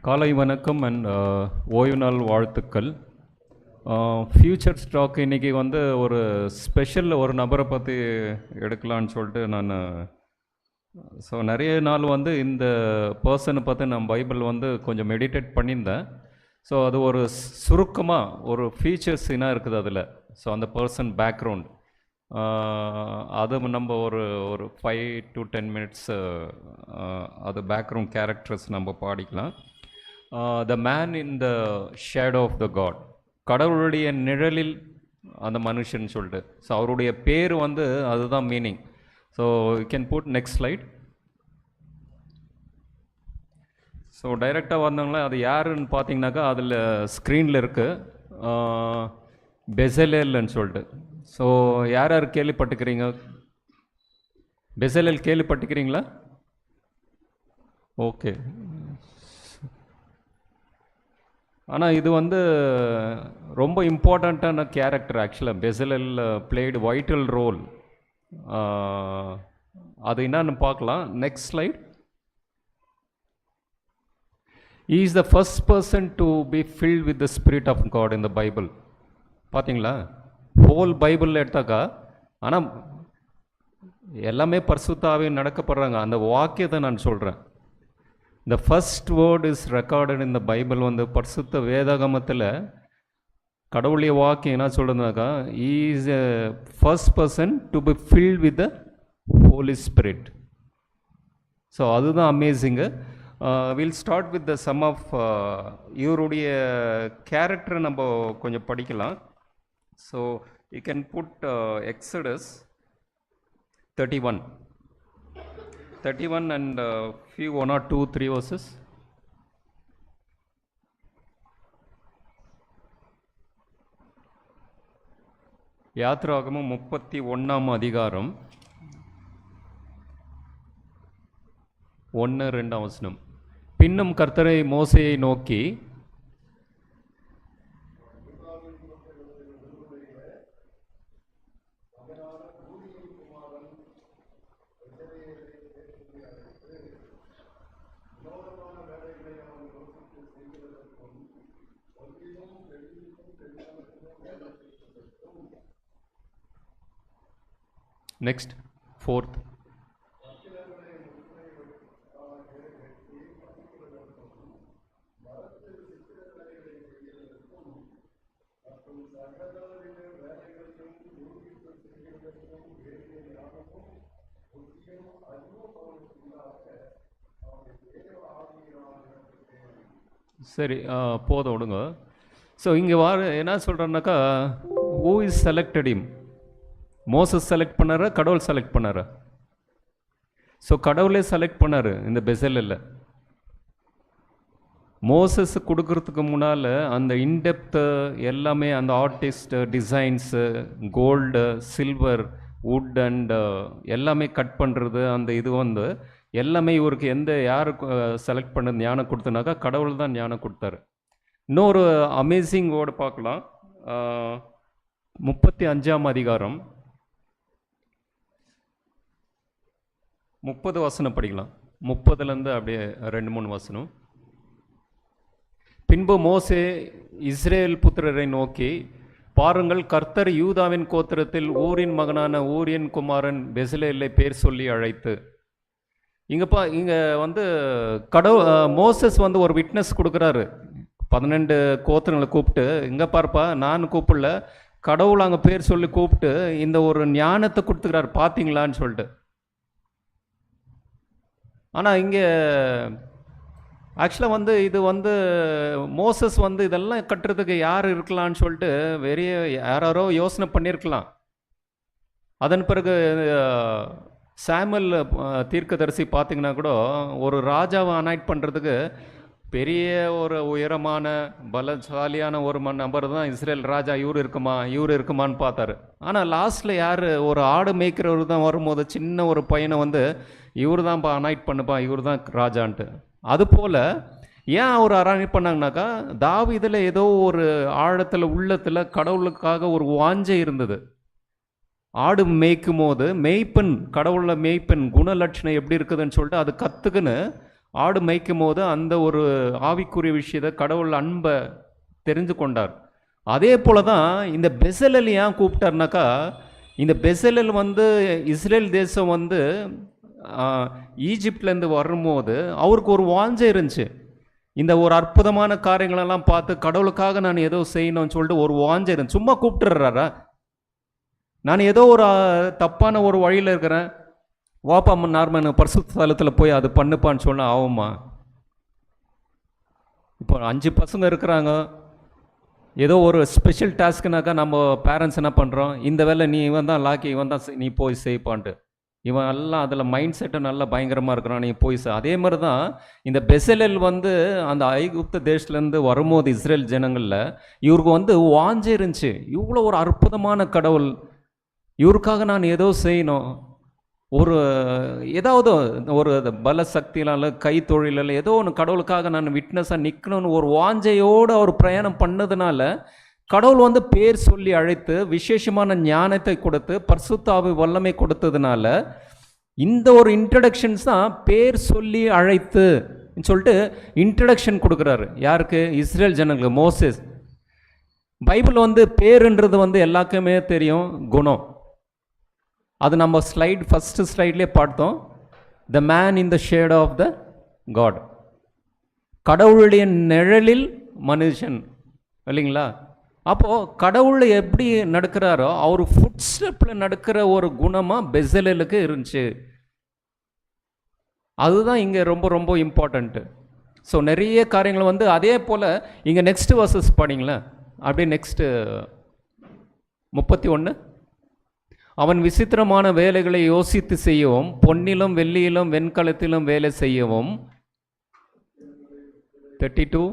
காலை வணக்கம் அண்ட் ஓய்வு நாள் வாழ்த்துக்கள். ஃப்யூச்சர் ஸ்டாக் இன்றைக்கி வந்து ஒரு ஸ்பெஷல் ஒரு நபரை பற்றி எடுக்கலான்னு சொல்லிட்டு நான் நிறைய நாள் வந்து இந்த பர்சனை பார்த்து நான் பைபிள் வந்து கொஞ்சம் மெடிடேட் பண்ணியிருந்தேன். ஸோ அது ஒரு சுருக்கமாக ஒரு ஃபீச்சர்ஸ் என்ன இருக்குது அதில். ஸோ அந்த பர்சன் பேக்ரவுண்ட் அது நம்ம ஒரு 5 to 10 மினிட்ஸ் அது பேக்ரவுண்ட் கேரக்டர்ஸ் நம்ம பாடிக்கலாம். The man in the shadow of the God, கடவுளுடைய நிழலில் அந்த மனுஷன் சொல்லிட்டு. ஸோ அவருடைய பேர் வந்து அதுதான் meaning. So you can put next slide. ஸோ டைரெக்டாக வந்தவங்களே அது யாருன்னு பார்த்தீங்கன்னாக்கா அதில் ஸ்க்ரீனில் இருக்குது பெசலேல்னு சொல்லிட்டு. ஸோ யார் யார் கேள்விப்பட்டுக்கிறீங்க? பெசலேல் கேள்விப்பட்டுக்கிறீங்களா? ஓகே. ஆனால் இது வந்து ரொம்ப இம்பார்ட்டண்ட்டான கேரக்டர் ஆக்சுவலாக. Bezalel played vital role. அது என்னன்னு பார்க்கலாம். Next slide. He is the first person to be filled with the Spirit of God in the Bible. பார்த்தீங்களா? ஹோல் பைபிளில் எடுத்தாக்கா, ஆனால் எல்லாமே பரிசுத்த ஆவியில் நடக்கப்படுறாங்க. அந்த வாக்கியத்தை நான் சொல்கிறேன். The first word is recorded in the Bible. வந்து பரிசுத்த வேதாகமத்தில் கடவுளுடைய வாக்கியம் என்ன சொல்கிறதுனாக்கா, he is a first person to be filled with the Holy Spirit. So அதுதான் amazing. Will start with the some of இவருடைய கேரக்டரை நம்ம கொஞ்சம் படிக்கலாம். So you can put Exodus 31 and few 1 or 2 3 verses. யாத்ராகமம் 31ஆம் அதிகாரம் 1-2 வசனம். பின்னும் கர்த்தரை மோசேயை நோக்கி, நெக்ஸ்ட் 4th. சரி, போதும் விடுங்க. ஸோ இங்கே என்ன சொல்கிறேன்னாக்கா, who is selected him? Moses select பண்ணாரா, கடவுள் செலக்ட் பண்ணாரா? ஸோ கடவுளே செலக்ட் பண்ணார் இந்த பெசலேல்ல. மோசஸ் கொடுக்கறதுக்கு முன்னால் அந்த இன்டெப்த்து எல்லாமே, அந்த artist designs, gold, silver, wood and எல்லாமே கட் பண்ணுறது, அந்த இது வந்து எல்லாமே இவருக்கு யார் செலக்ட் பண்ணது ஞானம் கொடுத்தனாக்கா, கடவுள் தான் ஞானம் கொடுத்தாரு. இன்னொரு அமேசிங் வேர்டு பார்க்கலாம். 35ஆம் அதிகாரம் 30 வசனம் படிக்கலாம். 30லேருந்து அப்படியே 2-3 வசனம். பின்பு மோசே இஸ்ரேல் புத்திரரை நோக்கி, பாருங்கள், கர்த்தர் யூதாவின் கோத்திரத்தில் ஊரின் மகனான ஊரியன் குமாரன் பெசலேலை பேர் சொல்லி அழைத்து. இங்கே வந்து மோசஸ் வந்து ஒரு விட்னஸ் கொடுக்குறாரு. 12 கோத்திரங்களை கூப்பிட்டு, இங்கே பார்ப்பா, நான் கூப்பிடல, கடவுள் அங்கே பேர் சொல்லி கூப்பிட்டு இந்த ஒரு ஞானத்தை கொடுத்துக்கிறாரு, பார்த்தீங்களான்னு சொல்லிட்டு. ஆனால் இங்கே ஆக்சுவலாக வந்து இது வந்து மோசஸ் வந்து இதெல்லாம் கட்டுறதுக்கு யார் இருக்கலான்னு சொல்லிட்டு யாரோ யோசனை பண்ணியிருக்கலாம். அதன் பிறகு சாமுவேல் தீர்க்கதரிசி பார்த்தீங்கன்னா கூட ஒரு ராஜாவை அனாய்ட் பண்ணுறதுக்கு பெரிய ஒரு உயரமான பலசாலியான ஒரு நபர் தான் இஸ்ரேல் ராஜா. இவர் இருக்குமான்னு பார்த்தாரு. ஆனால் லாஸ்ட்டில் யார், ஒரு ஆடு மேய்க்கிறவர் தான் வரும்போது சின்ன ஒரு பையனை வந்து இவர் தான்ப்பா அனாய்ட் பண்ணுப்பா, இவர் தான் ராஜான்ட்டு. அதுபோல் ஏன் அவர் அனாய்ட் பண்ணாங்கனாக்கா, தாவீதில் ஏதோ ஒரு ஆழத்தில் உள்ளத்தில் கடவுளுக்காக ஒரு வாஞ்சை இருந்தது. ஆடு மேய்க்கும் போது மெய்ப்பெண், கடவுளில் மெய்ப்பெண் குணலட்சணம் எப்படி இருக்குதுன்னு சொல்லிட்டு அது கற்றுக்குன்னு ஆடு மேய்க்கும் போது அந்த ஒரு ஆவிக்குரிய விஷயத்தை கடவுள் அன்பை தெரிந்து கொண்டார். அதே போல தான் இந்த பெசலல் ஏன் கூப்பிட்டார்னாக்கா, இந்த பெசலல் வந்து இஸ்ரேல் தேசம் வந்து ஈஜிப்ட்லேருந்து வரும்போது அவருக்கு ஒரு வாஞ்சை இருந்துச்சு. இந்த ஒரு அற்புதமான காரியங்களெல்லாம் பார்த்து கடவுளுக்காக நான் ஏதோ செய்யணும்னு சொல்லிட்டு ஒரு வாஞ்சை இருந்துச்சு. சும்மா கூப்பிட்டுறாரா, நான் ஏதோ ஒரு தப்பான ஒரு வழியில் இருக்கிறேன், வாப்பா நார்மன் பரிசுத்த ஸ்தலத்தில் போய் அது பண்ணுப்பான்னு சொன்னால் ஆகுமா? இப்போ 5 பசங்க இருக்கிறாங்க, ஏதோ ஒரு ஸ்பெஷல் டாஸ்க்குனாக்கா நம்ம பேரண்ட்ஸ் என்ன பண்ணுறோம், இந்த வேலை நீ இவன் தான் லாக்கி, இவன் தான் நீ போய் செய்ப்பான்ட்டு. இவன் எல்லாம் அதில் மைண்ட் செட்டு நல்லா பயங்கரமாக இருக்கிறான், நீ போய் அதே மாதிரி தான் இந்த பெசலல் வந்து அந்த ஐகுப்த தேசத்துலேருந்து வரும்போது இஸ்ரேல் ஜனங்களில் இவருக்கு வந்து வாஞ்சை இருந்துச்சு. இவ்வளோ ஒரு அற்புதமான கடவுள், இவருக்காக நான் ஏதோ செய்யணும், ஒரு ஏதாவது ஒரு பல சக்தியினால் கை தொழிலில் ஏதோ ஒன்று கடவுளுக்காக நான் விட்னஸாக நிற்கணும்னு ஒரு வாஞ்சையோடு அவர் பிரயாணம் பண்ணதுனால கடவுள் வந்து பேர் சொல்லி அழைத்து விசேஷமான ஞானத்தை கொடுத்து பரிசுத்த ஆவி வல்லமை கொடுத்ததுனால இந்த ஒரு இன்ட்ரடக்ஷன்ஸ் தான் பேர் சொல்லி அழைத்து சொல்லிட்டு இன்ட்ரடக்ஷன் கொடுக்குறாரு. யாருக்கு? இஸ்ரேல் ஜனங்களுக்கு, மோசஸ். பைபிள் வந்து பேருன்றது வந்து எல்லாருக்குமே தெரியும், குணம். அது நம்ம ஃபஸ்ட்டு ஸ்லைட்லேயே பார்த்தோம், the man in the shade of the God, கடவுளுடைய நிழலில் மனுஷன், இல்லைங்களா? அப்போது கடவுள் எப்படி நடக்கிறாரோ அவர் ஃபுட் ஸ்டெப்பில் நடக்கிற ஒரு குணமாக பெசலலுக்கு இருந்துச்சு. அதுதான் இங்கே ரொம்ப ரொம்ப இம்பார்ட்டண்ட்டு. ஸோ நிறைய காரியங்கள் வந்து அதே போல் இங்கே நெக்ஸ்ட் வர்சஸ் படிங்களேன், அப்படியே நெக்ஸ்ட்டு 31. அவன் விசித்திரமான வேலைகளை யோசித்து செய்யவும், பொன்னிலும் வெள்ளியிலும் வெண்கலத்திலும் வேலை செய்யவும். 32.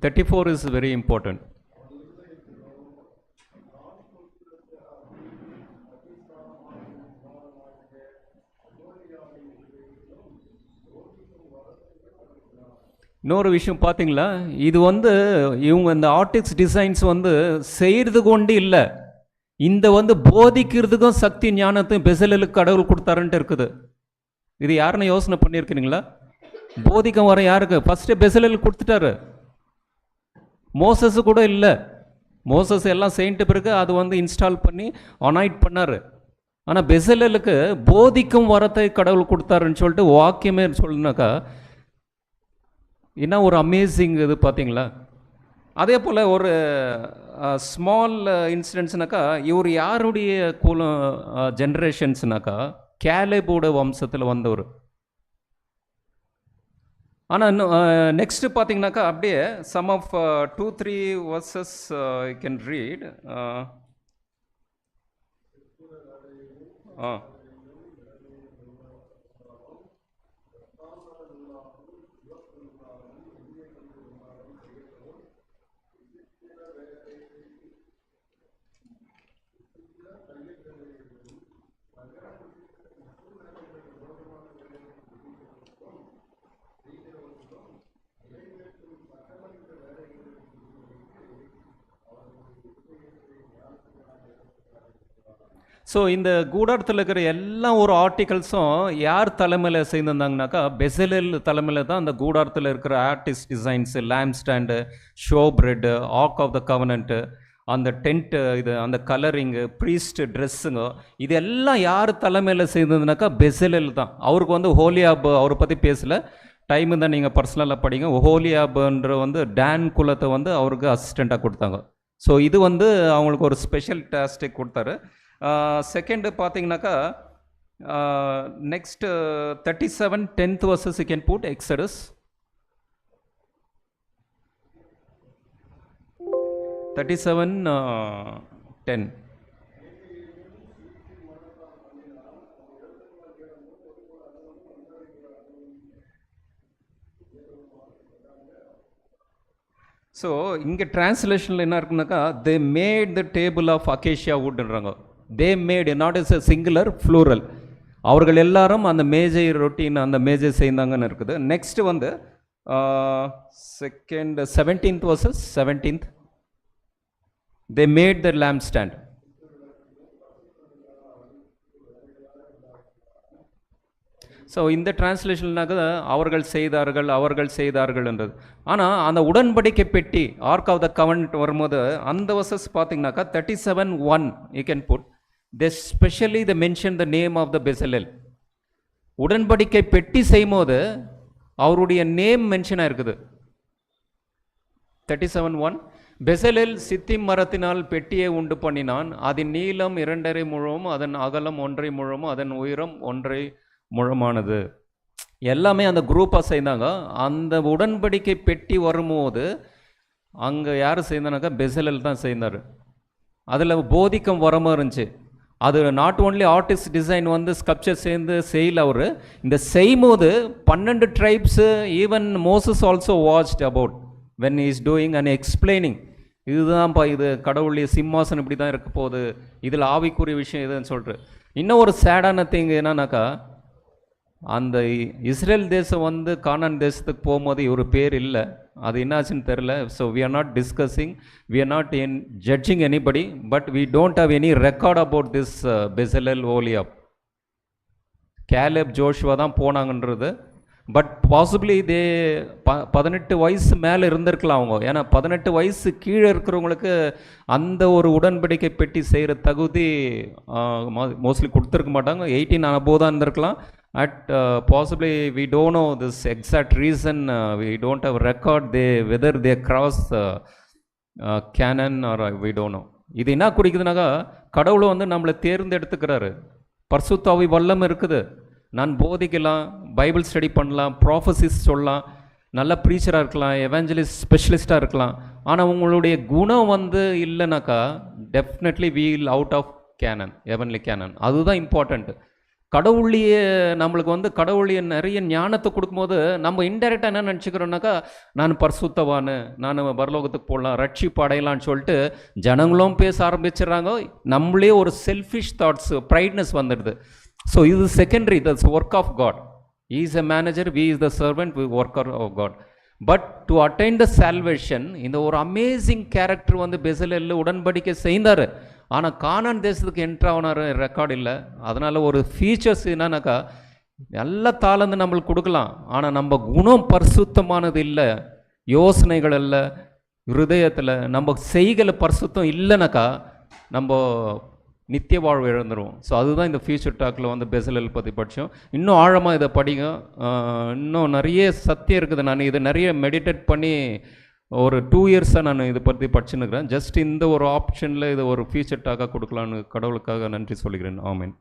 Thirty-four is very important. இன்னொரு விஷயம் பார்த்தீங்களா, இது வந்து இவங்க இந்த ஆர்டிஸ்ட் டிசைன்ஸ் வந்து செய்கிறது கொண்டு இல்லை, இந்த வந்து போதிக்கிறதுக்கும் சக்தி ஞானத்தையும் பெசலலுக்கு கடவுள் கொடுத்தாருன்ட்டு இருக்குது. இது யாருன்னு யோசனை பண்ணியிருக்கிறீங்களா? போதிக்கம் வர யாருக்கு? ஃபஸ்ட்டு பெசலலுக்கு கொடுத்துட்டாரு. மோசஸ் கூட இல்லை, மோசஸ் எல்லாம் செயின்ட்டு பிறகு அது வந்து இன்ஸ்டால் பண்ணி அனாய்ட் பண்ணார். ஆனால் பெசலலுக்கு போதிக்கும் வரத்தை கடவுள் கொடுத்தாருன்னு சொல்லிட்டு வாக்கியமே சொல்லுனாக்கா என்ன ஒரு அமேசிங் இது பார்த்தீங்களா? அதே போல் ஒரு ஸ்மால் இன்சிடென்ட்ஸ்னாக்கா, இவர் யாருடைய குலம் ஜென்ரேஷன்ஸ்னாக்கா கேலேபோட வம்சத்தில் வந்தவர். ஆனால் நெக்ஸ்ட்டு பார்த்தீங்கன்னாக்கா அப்படியே some of 2-3 verses you can read. So இந்த கூடாரத்தில் இருக்கிற எல்லா ஒரு ஆர்டிகல்ஸும் யார் தலைமையில் செய்திருந்தாங்கனாக்கா பெசலல் தலைமையில் தான் அந்த கூடாரத்தில் இருக்கிற artist designs, lamp stand, show bread, ark of the covenant, அந்த டென்ட்டு, இது அந்த கலரிங்கு, ப்ரீஸ்ட் ட்ரெஸ்ஸுங்க, இது எல்லாம் யார் தலைமையில் செய்ததுனாக்கா பெசலல் தான். அவருக்கு வந்து ஹோலியாப் அவரை பற்றி பேசலை, டைமு தான் நீங்கள் பர்சனலாக படிங்க. ஹோலியாப்ன்ற வந்து டான் குலத்தை வந்து அவருக்கு அசிஸ்டண்ட்டாக கொடுத்தாங்க. ஸோ இது வந்து அவங்களுக்கு ஒரு ஸ்பெஷல் டாஸ்டிக் கொடுத்தாரு. செகண்டு பார்த்தீங்கன்னாக்கா next 37 10th verses you can put Exodus 37 10. So இங்கே டிரான்ஸ்லேஷனில் என்ன இருக்குனாக்கா, they made the table of acacia வுட்ன்றாங்க. They made, not is a singular, plural. அவர்கள் எல்லாரும் அந்த மேஜை ரொட்டீன் அந்த மேஜை செய்தாங்கன்னு இருக்குது. நெக்ஸ்ட் வந்து second 17th verses 17th, they made the lampstand. So இந்த டிரான்ஸ்லேஷன்னாக்க அவர்கள் செய்தார்கள்ன்றது. ஆனால் அந்த உடன்படிக்கை பெட்டி ஆர்க் ஆஃப் த கவர்னன்ட் வரும்போது அந்த வசஸ் பார்த்தீங்கன்னாக்கா 37:1 you can put they specially the mention the name of the Bezalel. உடன்படிக்கை பெட்டி செய்யும் போது அவருடைய நேம் மென்ஷனாக இருக்குது. 37:1 பெசலேல் சித்திம் மரத்தினால் பெட்டியை உண்டு பண்ணினான். அதன் நீளம் 2.5 முழமும் அதன் அகலம் 1.5 முழமும் அதன் உயரம் 1.5 முழமானது. எல்லாமே அந்த குரூப்பாக செய்தாங்க. அந்த உடன்படிக்கை பெட்டி வரும்போது அங்கே யார் செய்தானாக்கா பெசலேல் தான் செய்தார். அதில் போதிக்கம் வரமாக இருந்துச்சு. அது நாட் ஓன்லி ஆர்டிஸ்ட் டிசைன் வந்து ஸ்கல்ப்சர் சேர்ந்து செய்யல. அவர் இந்த செய்யும்போது 12 tribes even Moses also watched about when he is doing and explaining. இதுதான்ப்பா இது கடவுளுடைய சிம்மாசனம் இப்படி தான் இருக்க போகுது, இதில் ஆவிக்குரிய விஷயம் இதுன்னு சொல்லிட்டு. இன்னும் ஒரு சேடான திங் என்னன்னாக்கா அந்த இஸ்ரேல் தேசம் வந்து கானான் தேசத்துக்கு போகும்போது இவர் பேர் இல்லை. அது என்னாச்சுன்னு தெரில. So we are not discussing, we are not in judging anybody, but we don't have any record about this Bezalel, Oholiab. Caleb, Joshua தான் போனாங்கன்றது. பட் பாசிபிளி தே 18 வயசு மேலே இருந்திருக்கலாம் அவங்க. ஏன்னா 18 வயசு கீழே இருக்கிறவங்களுக்கு அந்த ஒரு உடன்படிக்கை பெட்டி செய்கிற தகுதி மோஸ்ட்லி கொடுத்துருக்க மாட்டாங்க. 18 above தான் இருந்திருக்கலாம். At possibly we don't know this exact reason, we don't have record whether they cross Canaan or we don't know. இது என்ன குறிக்குதுனாக்கா கடவுள் வந்து நம்மளை தேர்ந்தெடுத்துக்கிறாரு. பரிசுத்த ஆவி வல்லம் இருக்குது. நான் போதிக்கலாம், பைபிள் ஸ்டடி பண்ணலாம், ப்ராஃபசிஸ் சொல்லலாம், நல்ல ப்ரீச்சராக இருக்கலாம், எவாஞ்சலிஸ்ட் ஸ்பெஷலிஸ்ட்டாக இருக்கலாம். ஆனால் உங்களுடைய குணம் வந்து இல்லைனாக்கா definitely will out of Canaan, heavenly Canaan. அதுதான் இம்பார்ட்டண்ட்டு. கடவுளையே நம்மளுக்கு வந்து கடவுளைய நிறைய ஞானத்தை கொடுக்கும்போது நம்ம இன்டெரக்டாக என்ன நினச்சிக்கிறோம்னாக்கா நான் பரிசுத்தவானு, நான் பரலோகத்துக்கு போடலாம், ரட்சிப்பு அடையலான்னு சொல்லிட்டு ஜனங்களும் பேச ஆரம்பிச்சிடுறாங்க. நம்மளே ஒரு செல்ஃபிஷ் தாட்ஸ், ப்ரைட்னஸ் வந்துடுது. ஸோ இது secondary, that's work of God. He is a manager, we is the servant, we worker of God. But to attain the salvation, இந்த ஒரு அமேசிங் கேரக்டர் வந்து பெசலேல் உடன்படிக்கை செய்தார். ஆனால் கானான் தேசத்துக்கு என்ட்ரானார் ரெக்கார்டு இல்லை. அதனால் ஒரு ஃபீச்சர்ஸ் என்னன்னாக்கா நல்ல தாளந்து நம்மளுக்கு கொடுக்கலாம், ஆனால் நம்ம குணம் பரிசுத்தமானது இல்லை, யோசனைகள் இல்லை, ஹிருதயத்தில் நம்ம செய்களை பரிசுத்தம் இல்லைனாக்கா நம்ம நித்திய வாழ்வு இழந்துடும். ஸோ அதுதான் இந்த ஃபியூச்சர் டாக்கில் வந்து பெசலேல் பற்றி படித்தோம். இன்னும் ஆழமாக இதை படிங்க. இன்னும் நிறைய சத்தியம் இருக்குது. நான் இதை நிறைய மெடிடேட் பண்ணி ஒரு 2 இயர்ஸாக நான் இதை பற்றி படிச்சுன்னுக்கிறேன். ஜஸ்ட் இந்த ஒரு ஆப்ஷனில் இதை ஒரு ஃபியூச்சர் டாக்காக கொடுக்கலான்னு கடவுளுக்காக நன்றி சொல்லிக்கிறேன். ஆமென்.